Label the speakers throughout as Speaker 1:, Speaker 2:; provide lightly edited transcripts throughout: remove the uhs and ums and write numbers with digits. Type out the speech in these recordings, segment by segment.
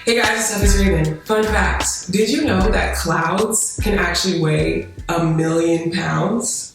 Speaker 1: Hey guys, it's Raymond. Fun fact, did you know that clouds can actually weigh 1 million pounds?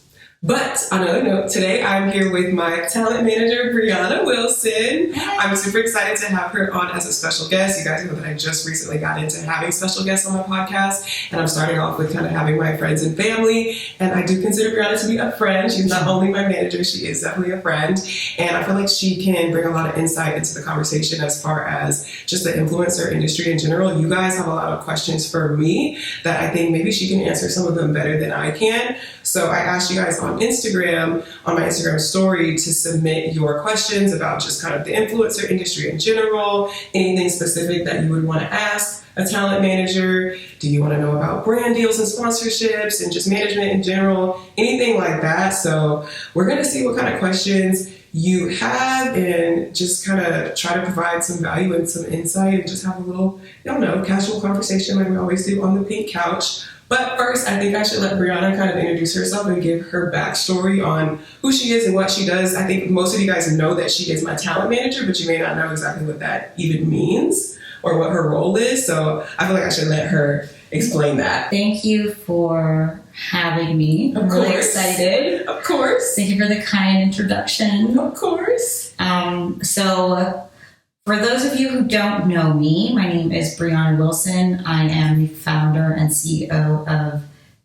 Speaker 1: But on another note, today I'm here with my talent manager, Briana Wilson. I'm super excited to have her on as a special guest. You guys know that I just recently got into having special guests on my podcast, and I'm starting off with kind of having my friends and family. And I do consider Briana to be a friend. She's not only my manager, she is definitely a friend. And I feel like she can bring a lot of insight into the conversation as far as just the influencer industry in general. You guys have a lot of questions for me that I think maybe she can answer some of them better than I can. So I asked you guys on Instagram, on my Instagram story, to submit your questions about just kind of the influencer industry in general, anything specific that you would want to ask a talent manager. Do you want to know about brand deals and sponsorships and just management in general, anything like that? So we're going to see what kind of questions you have and just kind of try to provide some value and some insight and just have a little, casual conversation like we always do on the pink couch. But first, I think I should let Briana kind of introduce herself and give her backstory on who she is and what she does. I think most of you guys know that she is my talent manager, but you may not know exactly what that even means or what her role is. So I feel like I should let her explain that.
Speaker 2: Thank you for having me. I'm really excited.
Speaker 1: Of course.
Speaker 2: Thank you for the kind introduction.
Speaker 1: Of course.
Speaker 2: So for those of you who don't know me, my name is Briana Wilson. I am the founder and CEO of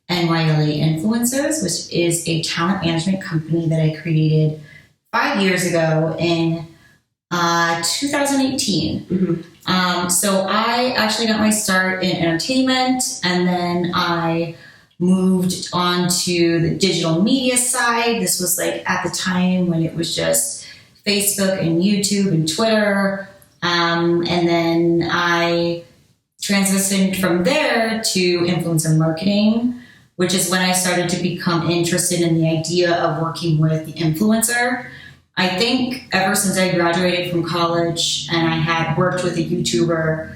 Speaker 2: NYLA Influencers, which is a talent management company that I created 5 years ago in 2018. Mm-hmm. So I actually got my start in entertainment, and then I moved on to the digital media side. This was like at the time when it was just Facebook and YouTube and Twitter. And then I transitioned from there to influencer marketing, which is when I started to become interested in the idea of working with the influencer. I think ever since I graduated from college and I had worked with a YouTuber,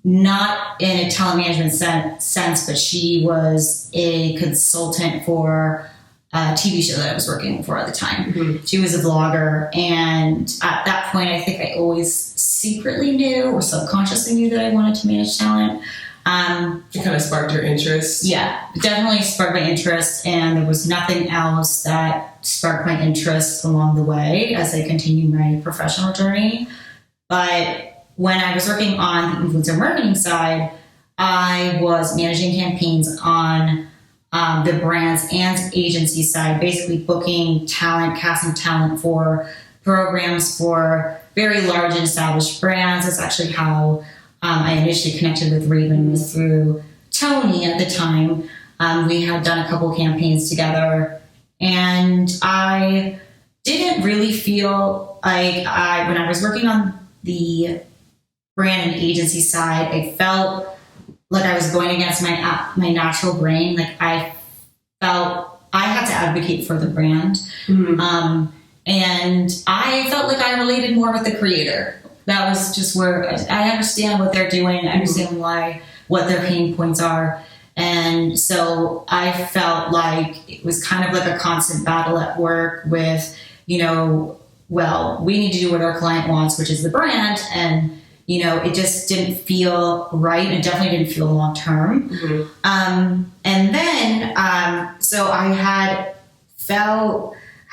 Speaker 2: not in a talent management sense, but she was a consultant for a TV show that I was working for at the time. Mm-hmm. She was a vlogger, and at that point, I think I always secretly knew or subconsciously knew that I wanted to manage talent.
Speaker 1: It kind of sparked your interest?
Speaker 2: Yeah, it definitely sparked my interest, and there was nothing else that sparked my interest along the way as I continued my professional journey. But when I was working on the influencer marketing side, I was managing campaigns on the brands and agency side, basically booking talent, casting talent for programs for very large and established brands. That's actually how I initially connected with Raven, was through Tony at the time. We had done a couple campaigns together, and I didn't really feel like when I was working on the brand and agency side, I felt like I was going against my natural brain. Like I felt I had to advocate for the brand. Mm-hmm. And I felt like I related more with the creator. That was just where I understand what they're doing. I understand what their pain points are. And so I felt like it was kind of like a constant battle at work with, we need to do what our client wants, which is the brand. And it just didn't feel right. It definitely didn't feel long-term. Mm-hmm. And then, so I had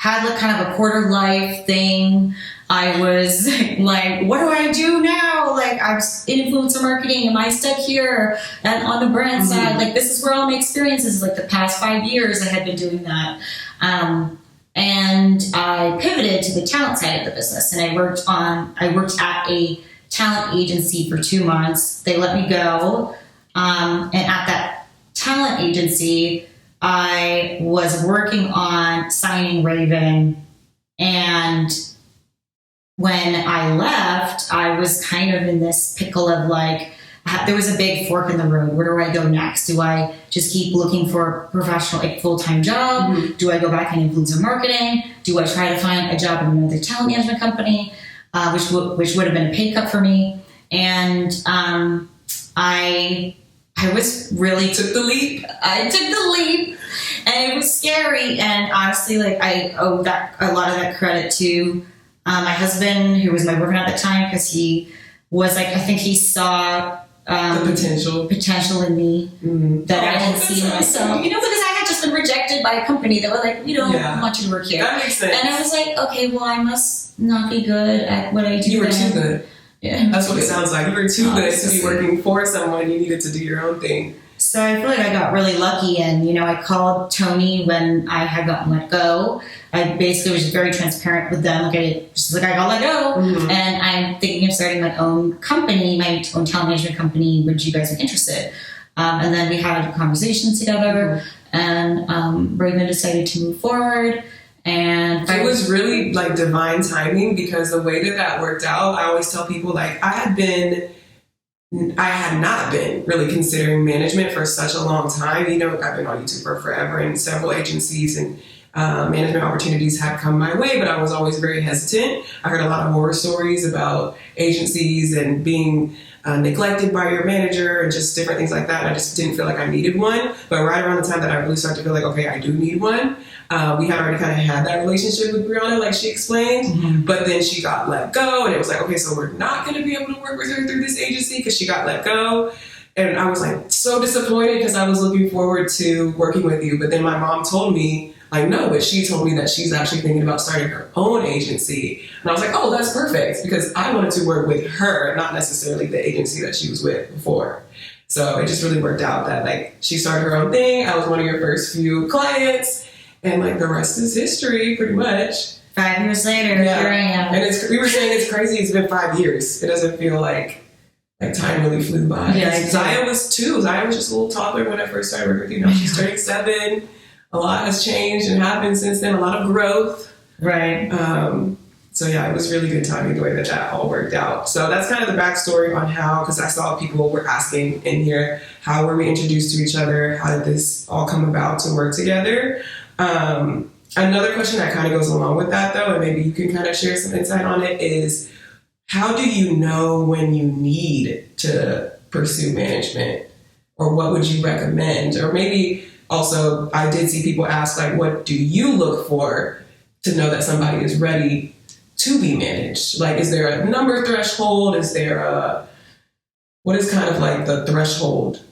Speaker 2: like kind of a quarter life thing. I was like, what do I do now? Like, I'm in influencer marketing. Am I stuck here? And on the brand side, like, this is where all my experiences, like the past 5 years I had been doing that. And I pivoted to the talent side of the business, and I worked at a talent agency for 2 months. They let me go. And at that talent agency, I was working on signing Raven. And when I left, I was kind of in this pickle of like, there was a big fork in the road. Where do I go next? Do I just keep looking for a professional, like full-time job? Mm-hmm. Do I go back in influencer marketing? Do I try to find a job in another talent management company? Which would have been a pay cut for me. And I was really
Speaker 1: took the leap.
Speaker 2: I took the leap, and it was scary. And honestly, like I owe a lot of that credit to my husband, who was my boyfriend at the time, because he was like, I think he saw
Speaker 1: the
Speaker 2: potential in me that I didn't see in myself. You know, because I had just been rejected by a company that were like, we don't want you to work here.
Speaker 1: That makes sense.
Speaker 2: And I was like, okay, well, I must not be good at what I do.
Speaker 1: You were too good.
Speaker 2: Yeah,
Speaker 1: that's what it sounds like. You were too good to be working for someone. You needed to do your own thing.
Speaker 2: So I feel like I got really lucky, and I called Tony when I had gotten let go. I basically was just very transparent with them. I got let go, and I'm thinking of starting my own company, my own talent management company. Would you guys be interested? And then we had a conversation together, and Briana decided to move forward. And
Speaker 1: it was really like divine timing, because the way that worked out, I always tell people, like, I had not been really considering management for such a long time. I've been on YouTube for forever, and several agencies and management opportunities had come my way, but I was always very hesitant. I heard a lot of horror stories about agencies and being neglected by your manager and just different things like that. And I just didn't feel like I needed one. But right around the time that I really started to feel like, okay, I do need one, we had already kind of had that relationship with Briana, like she explained. But then she got let go, and it was like, okay, so we're not going to be able to work with her through this agency because she got let go. And I was like so disappointed, because I was looking forward to working with you. But then my mom told me, like, no, but she told me that she's actually thinking about starting her own agency. And I was like, oh, that's perfect, because I wanted to work with her, not necessarily the agency that she was with before. So it just really worked out that, like, she started her own thing. I was one of your first few clients, and like the rest is history, pretty much.
Speaker 2: 5 years later, here I am.
Speaker 1: And we were saying it's crazy. It's been 5 years. It doesn't feel like time really flew by.
Speaker 2: Yeah,
Speaker 1: Zaya was 2. Zaya was just a little toddler when I first started working with you. Now she's turning 7. A lot has changed and happened since then. A lot of growth.
Speaker 2: Right.
Speaker 1: So yeah, it was really good timing the way that all worked out. So that's kind of the backstory on how, because I saw people were asking in here, how were we introduced to each other? How did this all come about to work together? Another question that kind of goes along with that, though, and maybe you can kind of share some insight on it, is how do you know when you need to pursue management? Or what would you recommend? Or maybe also, I did see people ask, like, what do you look for to know that somebody is ready to be managed? Like, is there a number threshold? What is kind of like the threshold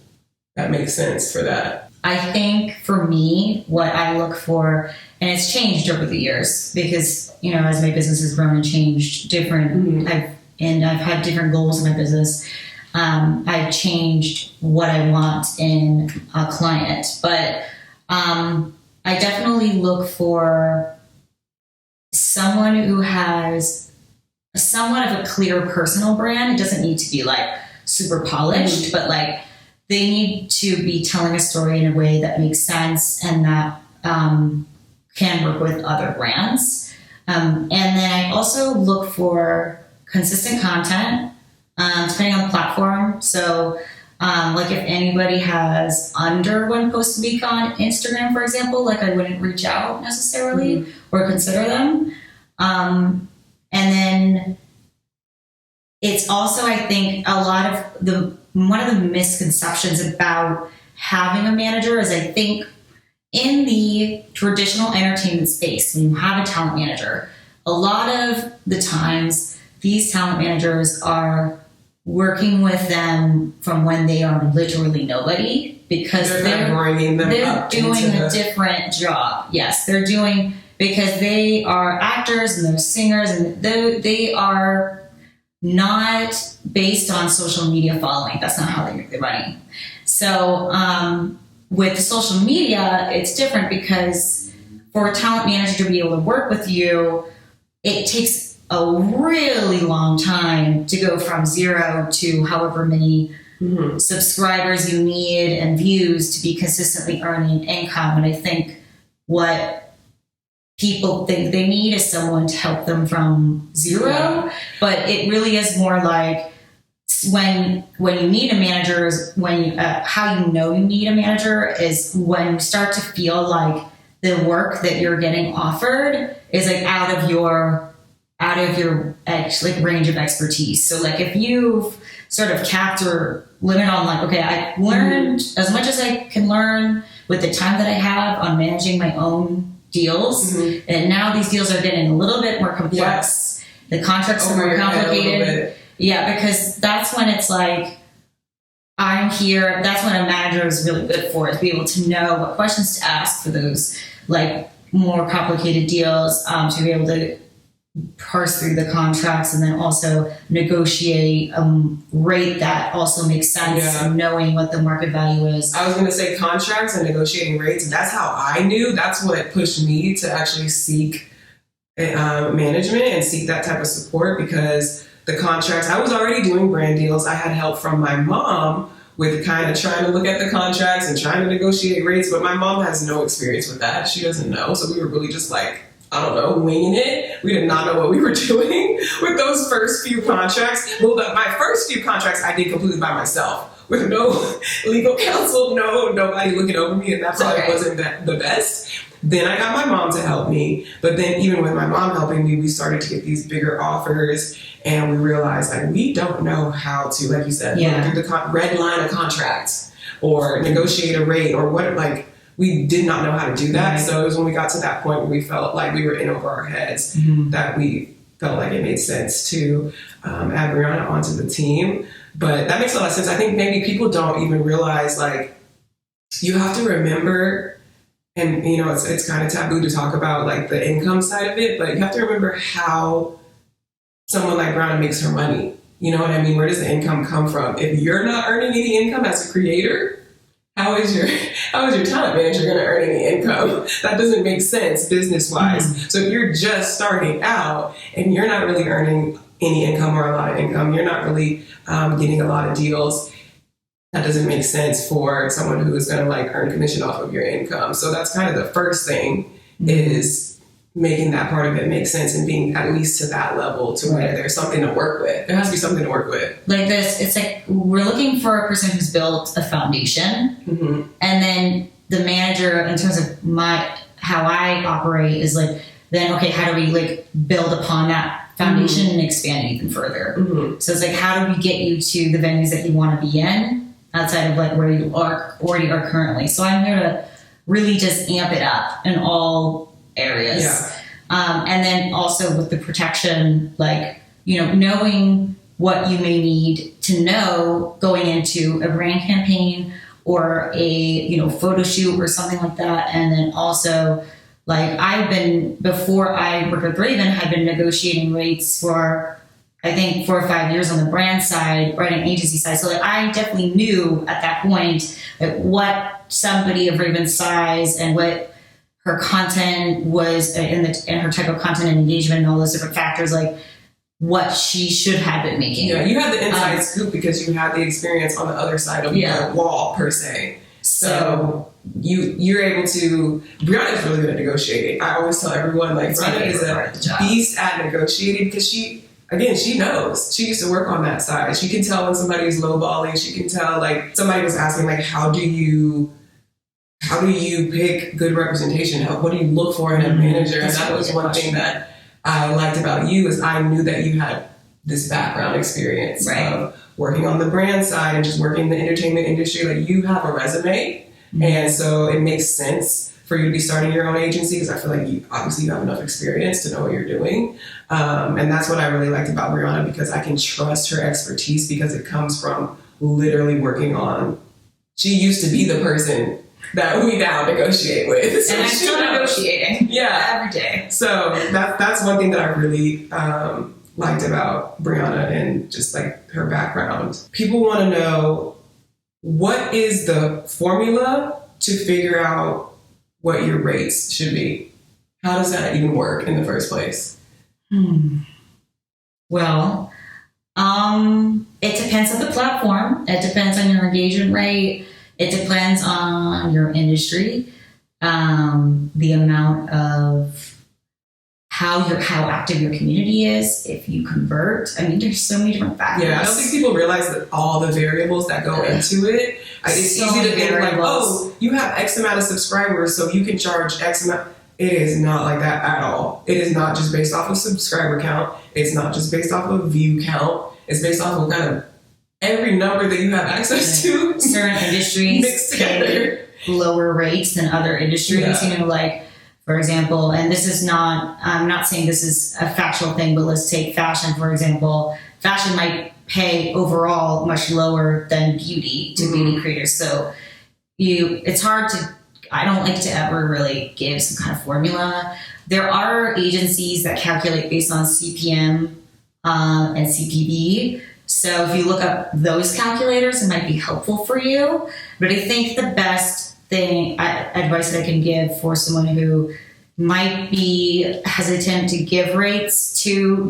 Speaker 1: that makes sense for that?
Speaker 2: I think for me, what I look for, and it's changed over the years because, as my business has grown and changed I've had different goals in my business. I've changed what I want in a client, but I definitely look for someone who has somewhat of a clear personal brand. It doesn't need to be like super polished, but like they need to be telling a story in a way that makes sense and that can work with other brands. And then I also look for consistent content, depending on the platform. So like if anybody has under one post a week on Instagram, for example, like I wouldn't reach out necessarily or consider them. And then it's also, I think, one of the misconceptions about having a manager is, I think, in the traditional entertainment space, when you have a talent manager, a lot of the times these talent managers are working with them from when they are literally nobody, because they're doing a different job. Yes, they're doing, because they are actors and they're singers, and they are not based on social media following. That's not how they make their money. So with social media, it's different, because for a talent manager to be able to work with you, it takes a really long time to go from 0 to however many subscribers you need and views to be consistently earning income. And I think what people think they need is someone to help them from 0, but it really is more like when you need a manager is how you know you need a manager is when you start to feel like the work that you're getting offered is like out of your like range of expertise. So like if you've sort of capped or limit on like, okay, I've learned as much as I can learn with the time that I have on managing my own deals, and now these deals are getting a little bit more complex. The contracts are more complicated. Yeah, because that's when it's like, I'm here. That's what a manager is really good for, is be able to know what questions to ask for those like more complicated deals, to be able to parse through the contracts and then also negotiate a rate that also makes sense, and knowing what the market value is.
Speaker 1: I was going to say contracts and negotiating rates. That's how I knew. That's what pushed me to actually seek management and seek that type of support, because the contracts, I was already doing brand deals. I had help from my mom with kind of trying to look at the contracts and trying to negotiate rates, but my mom has no experience with that. She doesn't know. So we were really just like, I don't know, winging it. We did not know what we were doing with those first few contracts. Well, my first few contracts I did completely by myself with no legal counsel, nobody looking over me, and that's why it wasn't the best. Then I got my mom to help me, but then even with my mom helping me, we started to get these bigger offers, and we realized like we don't know how to, like you said, look through the red line of contracts or negotiate a rate or what, like we did not know how to do that. Right. So it was when we got to that point where we felt like we were in over our heads, that we felt like it made sense to add Briana onto the team. But that makes a lot of sense. I think maybe people don't even realize, like, you have to remember, and you know, it's kind of taboo to talk about like the income side of it, but you have to remember how someone like Briana makes her money. You know what I mean? Where does the income come from? If you're not earning any income as a creator, how is your talent manager going to earn any income? That doesn't make sense business-wise. So if you're just starting out and you're not really earning any income or a lot of income, you're not really getting a lot of deals, that doesn't make sense for someone who is going to like earn commission off of your income. So that's kind of the first thing, is making that part of it make sense and being at least to that level to where there's something to work with. There has to be something to work with. Like
Speaker 2: this, it's like we're looking for a person who's built a foundation, and then the manager, in terms of how I operate, is like, then okay, how do we like build upon that foundation and expand it even further? So it's like, how do we get you to the venues that you want to be in outside of like where you already are currently? So I'm here to really just amp it up in all areas. And then also with the protection, like, you know, knowing what you may need to know going into a brand campaign or a, you know, photo shoot or something like that. And then also, like, before I worked with Raven, had been negotiating rates for, I think, 4 or 5 years on the brand side, branding agency side. So like, I definitely knew at that point like what somebody of Raven's size and what her content was, and her type of content and engagement and all those different factors, like what she should have been making. Yeah, you had the inside scoop because you had the experience on the other side of the wall, per se. So you're able to. Briana is really good at negotiating. I always tell everyone, like, Briana is a beast at negotiating, because she knows. She used to work on that side. She can tell when somebody's lowballing. She can tell, like, somebody was asking, like, how do you pick good representation? What do you look for in a manager? And that was one thing that I liked about you, is I knew that you had this background experience of working on the brand side and just working in the entertainment industry. Like, you have a resume. And so it makes sense for you to be starting your own agency, because I feel like you have enough experience to know what you're doing. And that's what I really liked about Briana, because I can trust her expertise, because it comes from literally working on. She used to be the person that we now negotiate with. So and I'm still negotiating.
Speaker 1: Yeah.
Speaker 2: Every day.
Speaker 1: So that's one thing that I really liked about Briana, and just like her background. People want to know, what is the formula to figure out what your rates should be? How does that even work in the first place?
Speaker 2: Well, it depends on the platform. It depends on your engagement rate. It depends on your industry, the amount of how active your community is, if you convert. I mean, there's so many different factors.
Speaker 1: Yeah, I don't think people realize that all the variables that go into it. It's so easy to think like, oh, you have X amount of subscribers, so you can charge X amount. It is not like that at all. It is not just based off of subscriber count. It's not just based off of view count. It's based off of kind of every number that you have access to.
Speaker 2: Certain industries
Speaker 1: mixed together,
Speaker 2: lower rates than other industries. You know, like, for example, and this is not, I'm not saying this is a factual thing, but let's take fashion, for example. fashion might pay overall much lower than beauty to beauty creators. So it's hard to, I don't like to ever really give some kind of formula. There are agencies that calculate based on CPM and CPV. So if you look up those calculators, it might be helpful for you. But I think the best advice that I can give for someone who might be hesitant to give rates to,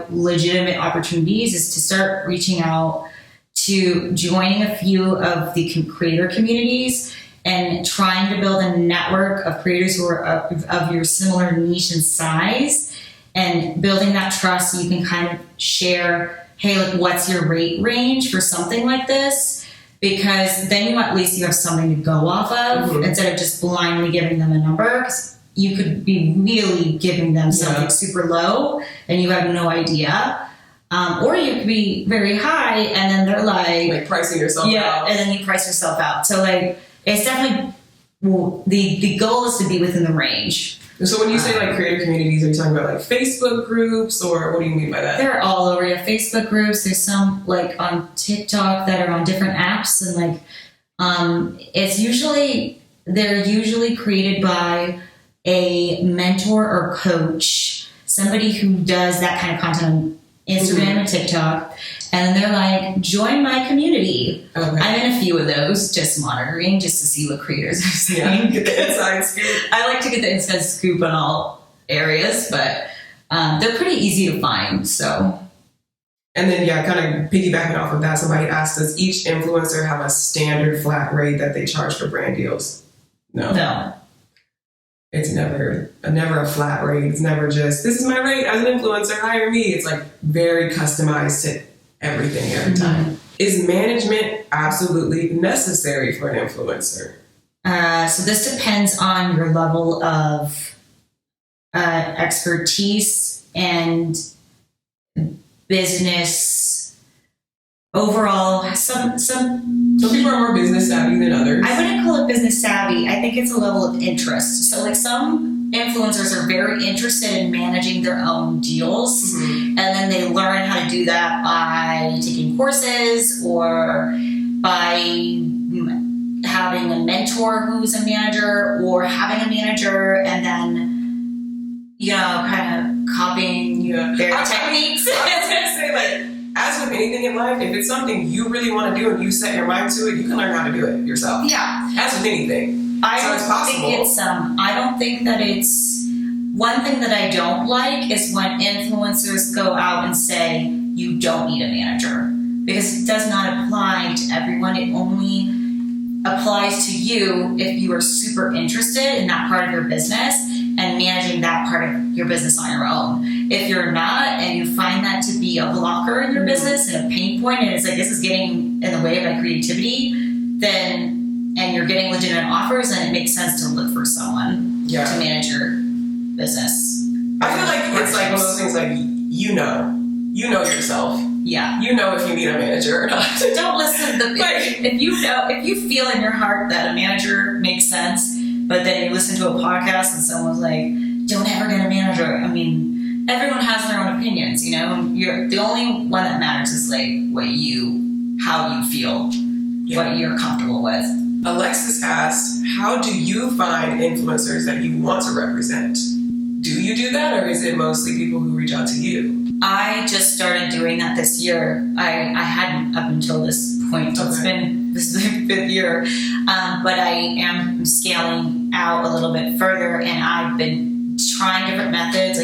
Speaker 2: legitimate opportunities is to start reaching out to joining a few of the creator communities and trying to build a network of creators who are of your similar niche and size, and building that trust so you can kind of share, hey, like, what's your rate range for something like this? Because then you at least you have something to go off of instead of just blindly giving them a number. 'Cause you could be really giving them something super low and you have no idea. Or you could be very high and then they're like
Speaker 1: pricing yourself out.
Speaker 2: Yeah, and then you price yourself out. So it's definitely, the goal is to be within the range.
Speaker 1: So when you say creator communities, are you talking about Facebook groups, or what do you mean by that?
Speaker 2: They're all over. You have Facebook groups. There's some on TikTok that are on different apps, and they're usually created by a mentor or coach, somebody who does that kind of content on Instagram and TikTok. And they're like, join my community. Okay. I'm in a few of those, just monitoring, just to see what creators are saying.
Speaker 1: Yeah, get the inside scoop.
Speaker 2: I like to get the inside scoop on all areas, but they're pretty easy to find. So,
Speaker 1: and then kind of piggybacking off of that, somebody asked, does each influencer have a standard flat rate that they charge for brand deals? No. It's never a flat rate. It's never just, this is my rate as an influencer, hire me. It's very customized to everything every time. Is management absolutely necessary for an influencer?
Speaker 2: So this depends on your level of expertise and business overall. Some
Speaker 1: people are more business savvy than others.
Speaker 2: I wouldn't call it business savvy. I think it's a level of interest. So some influencers are very interested in managing their own deals, and then they learn how to do that by taking courses or by having a mentor who's a manager, or having a manager and then kind of copying their techniques.
Speaker 1: I was gonna say, as with anything in life, if it's something you really want to do and you set your mind to it, you can learn how to do it yourself.
Speaker 2: Yeah.
Speaker 1: As with anything.
Speaker 2: I don't think that it's, one thing that I don't like is when influencers go out and say, you don't need a manager. Because it does not apply to everyone. It only applies to you if you are super interested in that part of your business and managing that part of your business on your own. If you're not, and you find that to be a blocker in your business and a pain point, and it's this is getting in the way of my creativity, and you're getting legitimate offers, then it makes sense to look for someone to manage your business.
Speaker 1: I feel it's one of those things you know yourself.
Speaker 2: Yeah.
Speaker 1: You know if you need a manager or not.
Speaker 2: Don't listen to if you feel in your heart that a manager makes sense, but then you listen to a podcast and someone's like, don't ever get a manager. I mean, everyone has their own opinions, You're the only one that matters is how you feel, what you're comfortable with.
Speaker 1: Alexis asked, how do you find influencers that you want to represent? Do you do that, or is it mostly people who reach out to you?
Speaker 2: I just started doing that this year. I hadn't up until this point. So this is the 5th year. But I am scaling out a little bit further, and I've been trying different methods,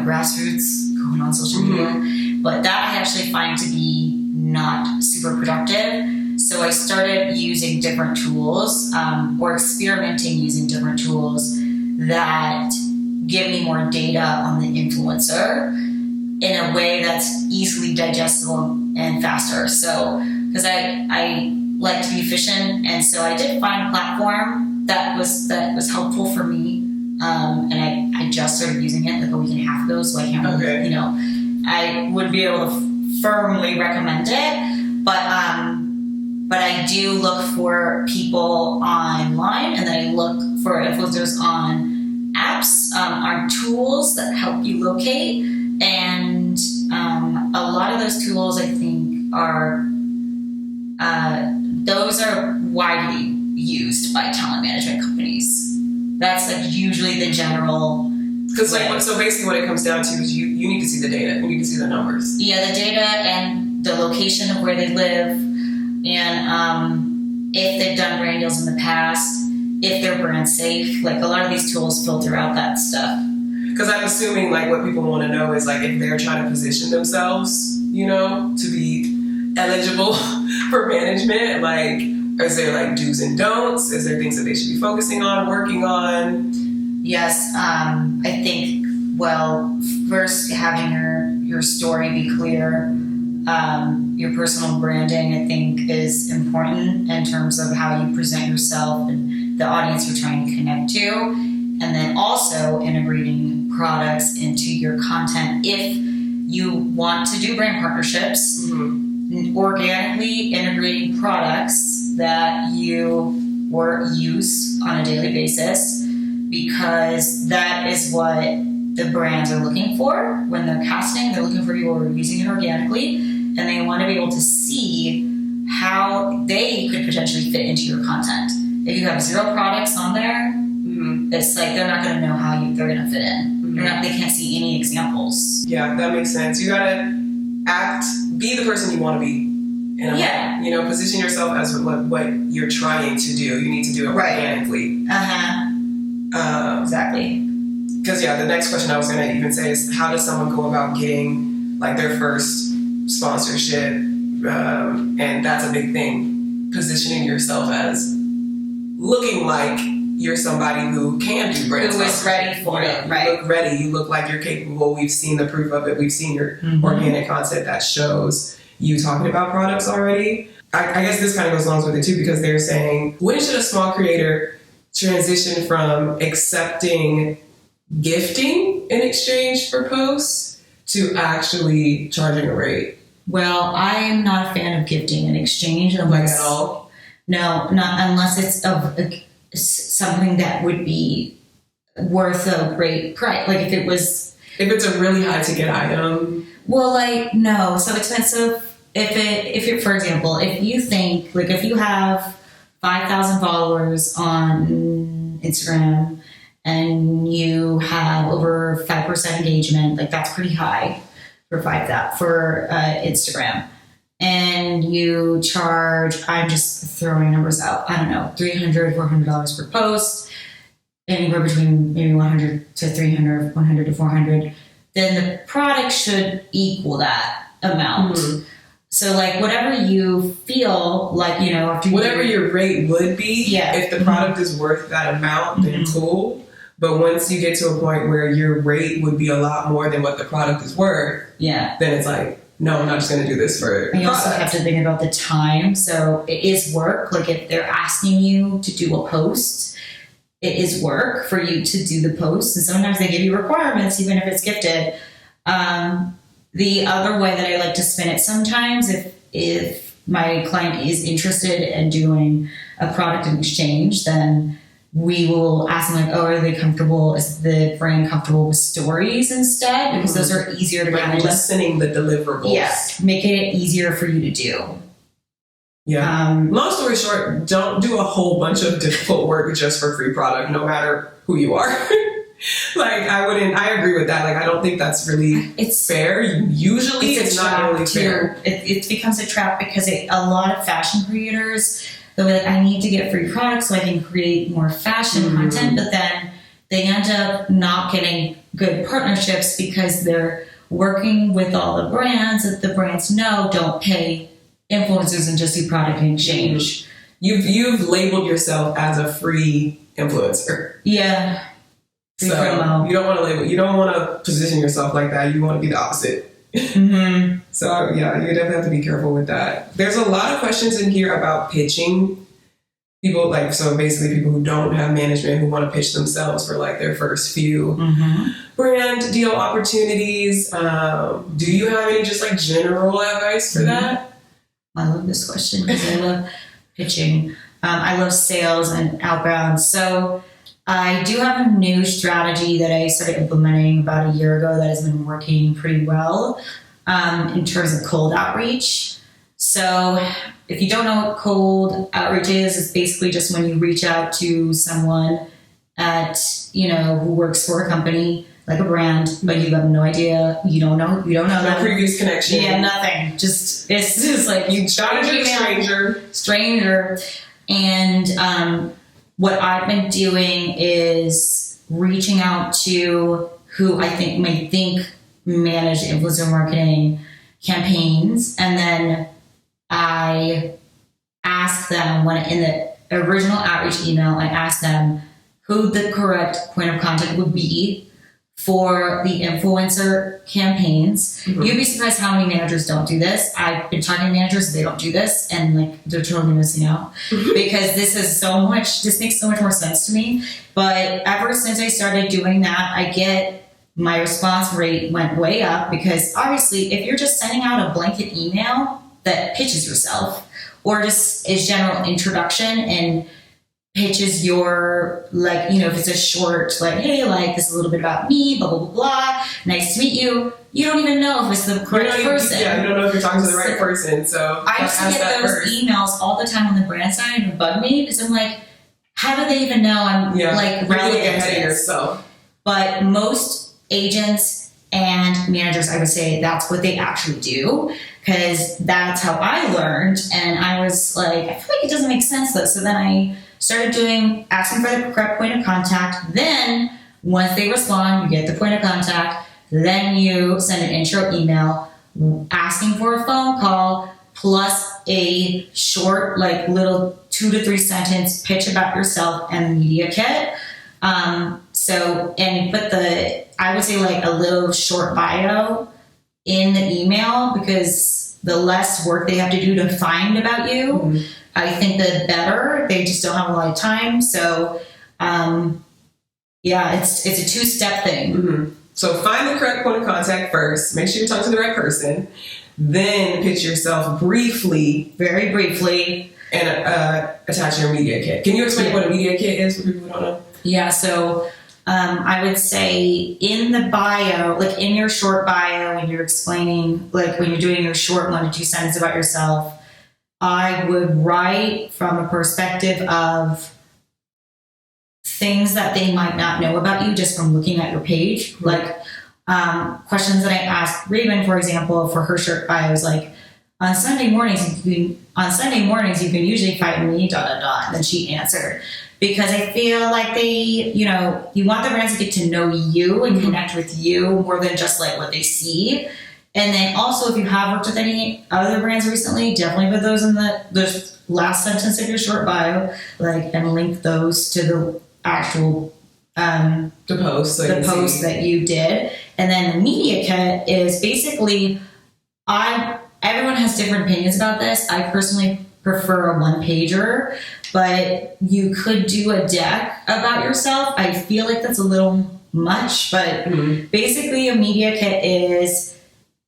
Speaker 2: grassroots, going on social media. But that I actually find to be not super productive. So I started using different tools, or experimenting using different tools that give me more data on the influencer in a way that's easily digestible and faster. So, because I like to be efficient, and so I did find a platform that was helpful for me, and I just started using it a week and a half ago, so I can't I would be able to firmly recommend it, but I do look for people online, and then I look for influencers on apps, are tools that help you locate, and lot of those tools, I think, those are widely used by talent management companies. That's like usually the general.
Speaker 1: Because so basically what it comes down to is you need to see the data. You need to see the numbers.
Speaker 2: Yeah, the data and the location of where they live, and if they've done brand deals in the past, if they're brand safe. Like a lot of these tools filter out that stuff.
Speaker 1: Because I'm assuming like what people want to know is like if they're trying to position themselves, you know, to be eligible for management, like is there like do's and don'ts? Is there things that they should be focusing on, working on?
Speaker 2: Yes, I think, well, first having your story be clear, your personal branding, I think, is important in terms of how you present yourself and the audience you're trying to connect to. And then also integrating products into your content. If you want to do brand partnerships, organically integrating products that you use on a daily basis, because that is what the brands are looking for when they're casting. They're looking for people who are using it organically, and they want to be able to see how they could potentially fit into your content. If you have 0 products on there, it's like they're not going to know how they're going to fit in. They can't see any examples.
Speaker 1: Yeah, that makes sense. You got to be the person you want to be.
Speaker 2: Yeah.
Speaker 1: You know, position yourself as what you're trying to do. You need to do it organically.
Speaker 2: Exactly.
Speaker 1: Because the next question I was going to even say is, how does someone go about getting like their first sponsorship? And that's a big thing. Positioning yourself as looking like you're somebody who can do brand
Speaker 2: stuff. Who is ready for it, right?
Speaker 1: You look ready. You look like you're capable. We've seen the proof of it. We've seen your organic content that shows you talking about products already. I guess this kind of goes along with it too, because they're saying, when should a small creator transition from accepting gifting in exchange for posts to actually charging a rate?
Speaker 2: Well, I am not a fan of gifting in exchange.
Speaker 1: Unless, at all?
Speaker 2: No, not unless it's something that would be worth a great price. Like if it's a really high ticket item. Well, like, no, so expensive. If you're, for example, if you think, like, if you have 5,000 followers on Instagram and you have over 5% engagement, like that's pretty high for Instagram. And you charge, I'm just throwing numbers out, I don't know, $300, $400 per post, anywhere between maybe 100 to 300, 100 to 400, then the product should equal that amount. So like whatever you feel like, you know, after
Speaker 1: whatever your rate would be, if the product is worth that amount, then cool. But once you get to a point where your rate would be a lot more than what the product is worth, then it's like, no, I'm not just going to do this for
Speaker 2: you also have to think about the time. So it is work. Like if they're asking you to do a post, it is work for you to do the post. And sometimes they give you requirements, even if it's gifted. The other way that I like to spin it sometimes, if my client is interested in doing a product in exchange, then we will ask them like, oh, are they comfortable? Is the brand comfortable with stories instead? Because those are easier to
Speaker 1: like lessening the deliverables.
Speaker 2: Yes, making it easier for you to do.
Speaker 1: Yeah. Long story short, don't do a whole bunch of difficult work just for free product, no matter who you are. Like I agree with that. Like I don't think that's really fair. Usually it's not really fair.
Speaker 2: It becomes a trap because a lot of fashion creators, they'll be like, I need to get free products so I can create more fashion content, but then they end up not getting good partnerships because they're working with all the brands that the brands know don't pay influencers and just do product in exchange.
Speaker 1: You've labeled yourself as a free influencer.
Speaker 2: Yeah.
Speaker 1: So you don't want to label. You don't want to position yourself like that. You want to be the opposite. So you definitely have to be careful with that. There's a lot of questions in here about pitching. People so basically people who don't have management who want to pitch themselves for like their first few brand deal opportunities. Do you have any just like general advice for that?
Speaker 2: I love this question because I love pitching. I love sales and outbound. So I do have a new strategy that I started implementing about a year ago that has been working pretty well. in terms of cold outreach. So if you don't know what cold outreach is, it's basically just when you reach out to someone who works for a company, like a brand, but you have no idea, you don't know
Speaker 1: no previous connection.
Speaker 2: Yeah, nothing. It's just like you
Speaker 1: got a
Speaker 2: stranger. And what I've been doing is reaching out to who I think might manage influencer marketing campaigns, and then I ask them in the original outreach email, I ask them who the correct point of contact would be for the influencer campaigns. Mm-hmm. You'd be surprised how many managers don't do this. I've been talking to managers, they don't do this, and they're totally missing out because this makes so much more sense to me. But ever since I started doing that, my response rate went way up, because obviously if you're just sending out a blanket email that pitches yourself or just is general introduction and pitches your, if it's a short, hey, this is a little bit about me, blah, blah, blah, blah, nice to meet you. You don't even know if it's the correct person.
Speaker 1: Yeah, you don't know if you're talking to the right person. So
Speaker 2: I used to get those emails all the time on the brand side, and it bugged me because I'm like, how do they even know I'm relevant to this?
Speaker 1: Yourself.
Speaker 2: But most agents and managers, I would say that's what they actually do, because that's how I learned. And I was like, I feel like it doesn't make sense though. So then I started asking for the correct point of contact. Then once they respond, you get the point of contact. Then you send an intro email asking for a phone call plus a short, little 2 to 3 sentence pitch about yourself and media kit. I would say a little short bio in the email, because the less work they have to do to find about you, mm-hmm. I think the better. They just don't have a lot of time. So, it's a 2-step thing.
Speaker 1: Mm-hmm. So find the correct point of contact first. Make sure you're talking to the right person. Then pitch yourself very briefly, and attach your media kit. Can you explain what a media kit is for people who don't know?
Speaker 2: Yeah, so I would say in the bio, in your short bio, when you're explaining, when you're doing your short 1 to 2 sentences about yourself, I would write from a perspective of things that they might not know about you just from looking at your page. Mm-hmm. Questions that I asked Raven, for example, for her short bio was on Sunday mornings you can usually find me, ... And then she answered. Because I feel like they, you want the brands to get to know you and mm-hmm. connect with you more than just what they see. And then also, if you have worked with any other brands recently, definitely put those in the last sentence of your short bio, and link those to the actual
Speaker 1: the post
Speaker 2: that you did. And then the media kit is basically, everyone has different opinions about this. I personally prefer a 1-pager, but you could do a deck about yourself. I feel like that's a little much, but mm-hmm. basically a media kit is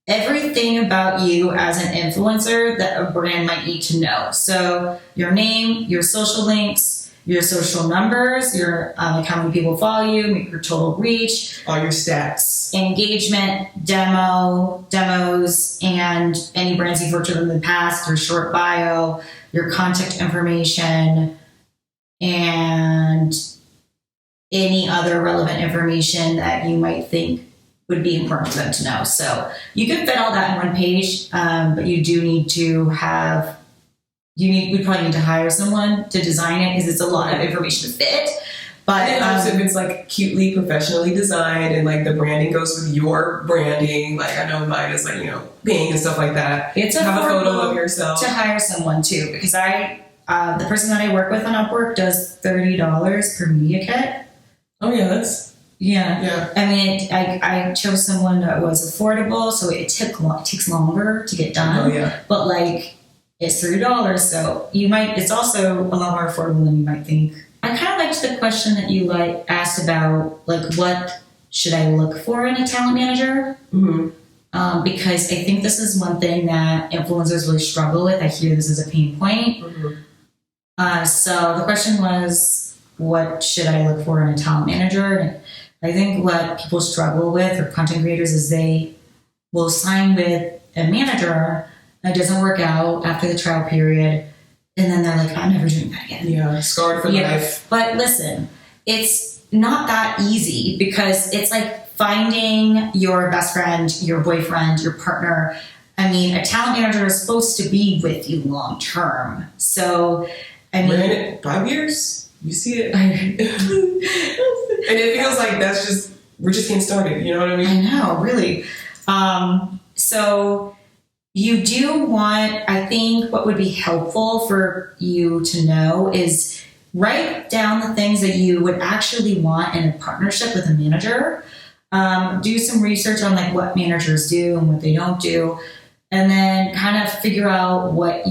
Speaker 2: everything about you as an influencer that a brand might need to know. So your name, your social links, your social numbers, your how many people follow you, your total reach,
Speaker 1: all your stats,
Speaker 2: engagement, demos, and any brands you've worked with in the past, your short bio, your contact information, and any other relevant information that you might think would be important for them to know. So you can fit all that in 1 page, but you do need to we probably need to hire someone to design it, because it's a lot of information to fit. But
Speaker 1: also if it's cutely professionally designed and the branding goes with your branding, I know mine is pink and stuff like that.
Speaker 2: It's
Speaker 1: have a photo of yourself
Speaker 2: to hire someone too, because the person that I work with on Upwork does $30 per media kit.
Speaker 1: Oh yeah, that's yeah.
Speaker 2: I mean, I chose someone that was affordable, so it takes longer to get done.
Speaker 1: Oh yeah,
Speaker 2: but it's $30, so it's also a lot more affordable than you might think. I kind of liked the question that you asked about what should I look for in a talent manager? Mm-hmm. Because I think this is one thing that influencers really struggle with. I hear this as a pain point. Mm-hmm. So the question was, what should I look for in a talent manager? And I think what people struggle with, or content creators, is they will sign with a manager that doesn't work out after the trial period, and then they're like, I'm never doing that again.
Speaker 1: Yeah, scarred for life.
Speaker 2: But listen, it's not that easy, because it's like finding your best friend, your boyfriend, your partner. I mean, a talent manager is supposed to be with you long term. So, I mean,
Speaker 1: we're in it 5 years. You see it. And it feels like we're just getting started. You know what I mean?
Speaker 2: I know, really. So you do want, I think what would be helpful for you to know is write down the things that you would actually want in a partnership with a manager. Do some research on like what managers do and what they don't do, and then kind of figure out what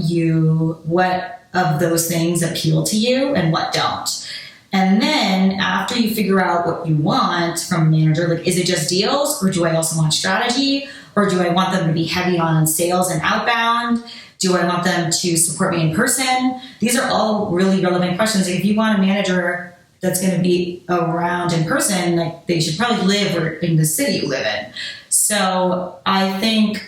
Speaker 2: of those things appeal to you and what don't. And then after you figure out what you want from a manager, like, is it just deals, or do I also want strategy, or do I want them to be heavy on sales and outbound? Do I want them to support me in person? These are all really relevant questions. If you want a manager that's going to be around in person, like, they should probably live in the city you live in. So I think